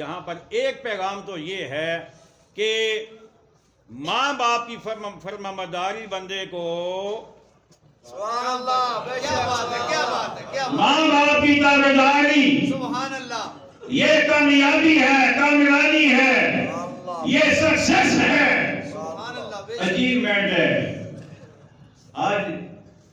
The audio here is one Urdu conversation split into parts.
یہاں پر ایک پیغام تو یہ ہے کہ ماں باپ کی فرمانبرداری بندے کو سبحان اللہ، کیا بات ہے، کیا بات ہے، کیا بات ماں باپ کی تابعداری ہے، سبحان اللہ، یہ کامیابی ہے، کامیابی ہے، یہ سکسیس ہے، سبحان اللہ، بے شک، اچیومنٹ ہے۔ آج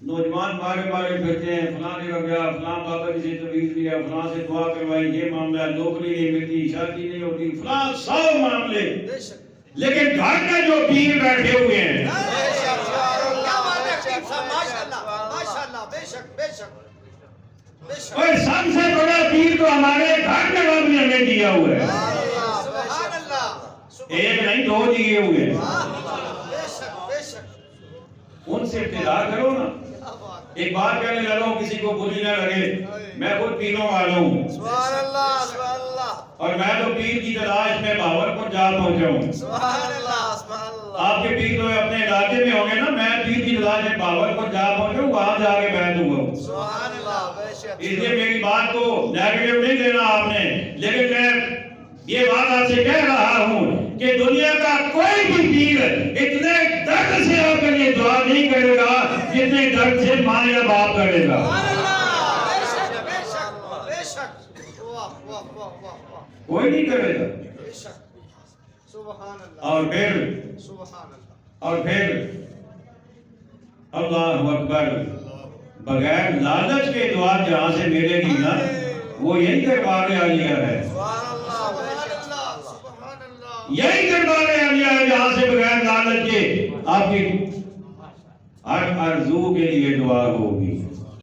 نوجوان مارے مارے پھرتے ہیں، فلاں جگہ گیا، فلاں بابا جی سے تویز لیا، فلاں سے دعا کروائی، یہ معاملہ، نوکری نہیں ملتی، شادی نہیں ہوتی، فلاں 100 معاملے، بے شک، لیکن گھر میں جو پیر بیٹھے ہوئے ہیں، بے شک، کیا بات ہے حکیم صاحب، ماشاءاللہ، ماشاءاللہ، بے شک، بے شک، بے شک، اور سب سے بڑا پیر تو ہمارے گھر میں رب نے ہمیں دیا ہوا ہے، سبحان اللہ، ایک نہیں 2 دیے ہوئے ہیں، بے شک، بے شک، ان سے ابتدا کرو نا۔ کیا بات ہے، ایک بات کہنے لگا کسی کو بری نہ لگے، میں خود پیروں والا ہوں سبحان اللہ، سبحان اللہ، اور میں تو پیر کی تلاش میں بھاولپور جا پہنچا ہوں۔ سبحان اللہ، سبحان اللہ، آپ کے پیر تو اپنے علاقے میں ہوں گے نا، میں پیر کی تلاش میں بھاولپور جا پہنچا ہوں، وہاں جا کے بیٹھ ہوا ہوں۔ سبحان اللہ، بے شک، اس لیے میری بات کو نیگیٹو نہیں لینا آپ نے، لیکن میں یہ بات آپ سے کہہ رہا ہوں کہ دنیا کا کوئی بھی پیر اتنے درد سے آپ کے لیے دعا نہیں کرے گا جتنے درد سے ماں یا باپ کرے گا۔ سبحان اللہ، بے شک، بے شک، بے شک، واہ واہ واہ واہ واہ، کوئی نہیں کرے گا۔ بے شک، سبحان اللہ، اور پھر سبحان اللہ، اللہ اکبر، بغیر لالچ کے دعا جہاں سے ملے گی نا وہ یہی دربار عالیہ ہے، سبحان اللہ، سبحان اللہ، سبحان اللہ، یہی دربار عالیہ ہے جہاں سے بغیر لالچ کے آپ کی ہر آرزو کے لیے دعا ہوگی۔